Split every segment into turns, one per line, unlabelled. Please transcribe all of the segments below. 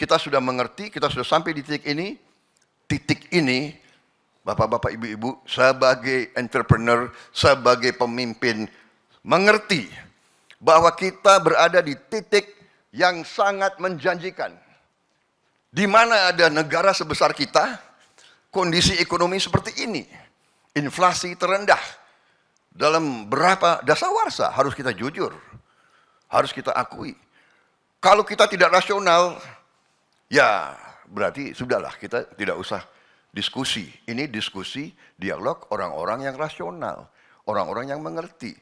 kita sudah mengerti, kita sudah sampai di titik ini, bapak-bapak, ibu-ibu, sebagai entrepreneur, sebagai pemimpin, mengerti bahwa kita berada di titik yang sangat menjanjikan. Di mana ada negara sebesar kita, kondisi ekonomi seperti ini, inflasi terendah dalam berapa dasawarsa, harus kita jujur, harus kita akui. Kalau kita tidak rasional, ya berarti sudahlah, kita tidak usah diskusi. Ini diskusi, dialog orang-orang yang rasional, orang-orang yang mengerti.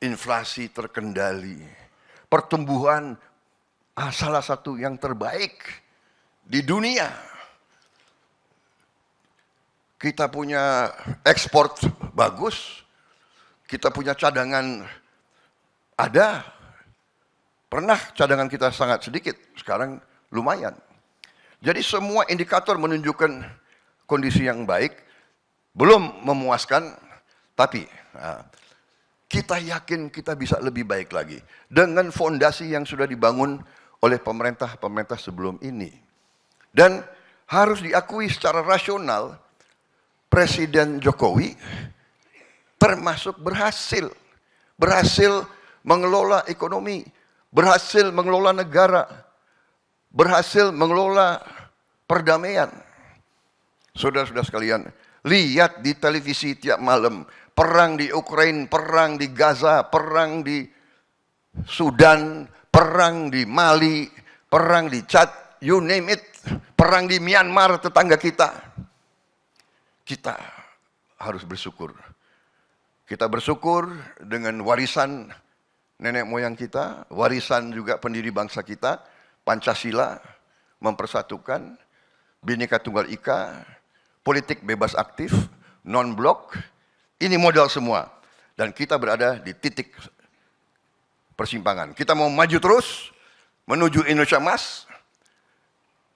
Inflasi terkendali, pertumbuhan salah satu yang terbaik di dunia. Kita punya ekspor bagus, kita punya cadangan ada. Pernah cadangan kita sangat sedikit, sekarang lumayan. Jadi semua indikator menunjukkan kondisi yang baik, belum memuaskan, tapi kita yakin kita bisa lebih baik lagi dengan fondasi yang sudah dibangun oleh pemerintah-pemerintah sebelum ini. Dan harus diakui secara rasional, Presiden Jokowi termasuk berhasil mengelola ekonomi, berhasil mengelola negara, berhasil mengelola perdamaian. Saudara-saudara sekalian, lihat di televisi tiap malam, perang di Ukraina, perang di Gaza, perang di Sudan, perang di Mali, perang di Chad, you name it, perang di Myanmar, tetangga kita. Kita harus bersyukur. Kita bersyukur dengan warisan nenek moyang kita, warisan juga pendiri bangsa kita, Pancasila, mempersatukan, Bhinneka Tunggal Ika, politik bebas aktif, non-blok, ini modal semua. Dan kita berada di titik persimpangan. Kita mau maju terus, menuju Indonesia Emas.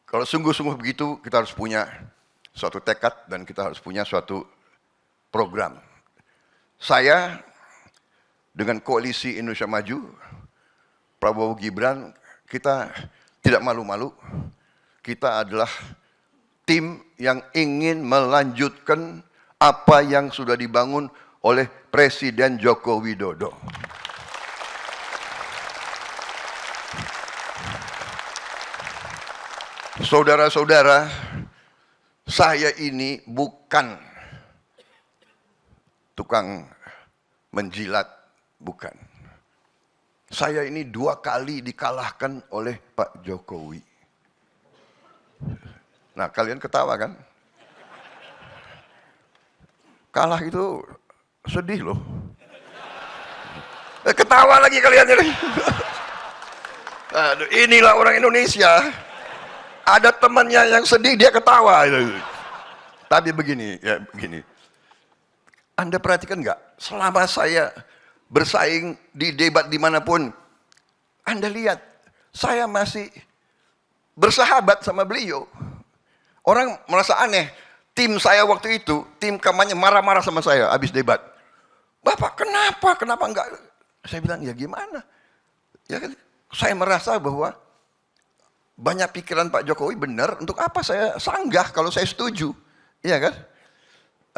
Kalau sungguh-sungguh begitu, kita harus punya suatu tekad dan kita harus punya suatu program. Saya dengan koalisi Indonesia Maju, Prabowo Gibran, kita tidak malu-malu. Kita adalah tim yang ingin melanjutkan apa yang sudah dibangun oleh Presiden Joko Widodo. Saudara-saudara, saya ini bukan tukang menjilat, bukan. Saya ini 2 kali dikalahkan oleh Pak Jokowi. Nah, kalian ketawa kan? Kalah itu sedih loh. Ketawa lagi kalian ini. Aduh, inilah orang Indonesia. Ada temannya yang sedih, dia ketawa. Tapi begini, ya begini. Anda perhatikan nggak? Selama saya bersaing di debat dimanapun, Anda lihat, saya masih bersahabat sama beliau. Orang merasa aneh. Tim saya waktu itu, tim kampanye marah-marah sama saya habis debat. Bapak, kenapa enggak? Saya bilang, ya gimana? Ya kan, saya merasa bahwa banyak pikiran Pak Jokowi benar, untuk apa saya sanggah kalau saya setuju. Iya kan?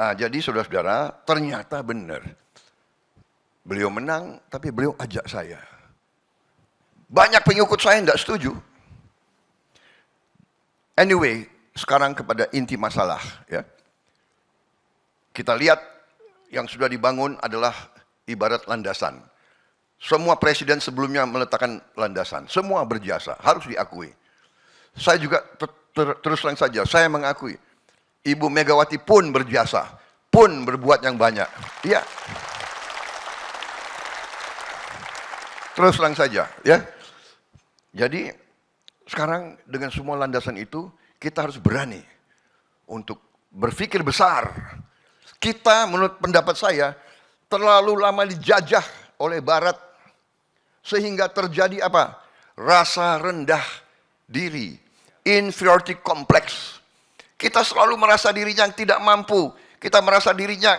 Nah, jadi saudara-saudara, ternyata benar. Beliau menang, tapi beliau ajak saya. Banyak pengikut saya tidak setuju. Anyway, sekarang kepada inti masalah. Ya. Kita lihat yang sudah dibangun adalah ibarat landasan. Semua presiden sebelumnya meletakkan landasan. Semua berjasa, harus diakui. Saya juga terus terang saja, saya mengakui. Ibu Megawati pun berjasa, pun berbuat yang banyak. Iya. Terus terang saja, ya. Jadi sekarang dengan semua landasan itu, kita harus berani untuk berpikir besar. Kita menurut pendapat saya terlalu lama dijajah oleh Barat sehingga terjadi apa? Rasa rendah diri, inferiority complex. Kita selalu merasa dirinya yang tidak mampu, kita merasa dirinya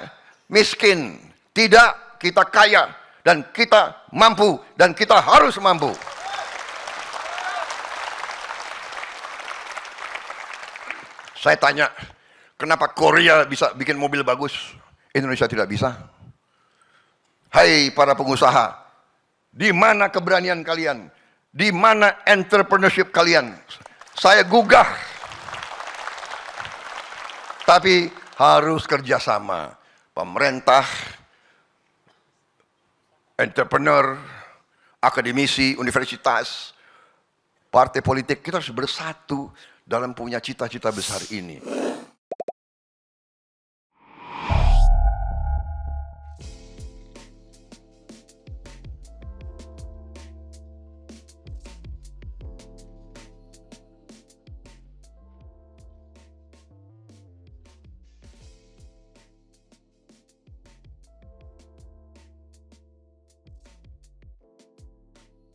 miskin. Tidak, kita kaya dan kita mampu dan kita harus mampu. Saya tanya, kenapa Korea bisa bikin mobil bagus, Indonesia tidak bisa? Hai para pengusaha, di mana keberanian kalian? Di mana entrepreneurship kalian? Saya gugah. Tapi harus kerjasama. Pemerintah, entrepreneur, akademisi, universitas, partai politik, kita harus bersatu dalam punya cita-cita besar ini.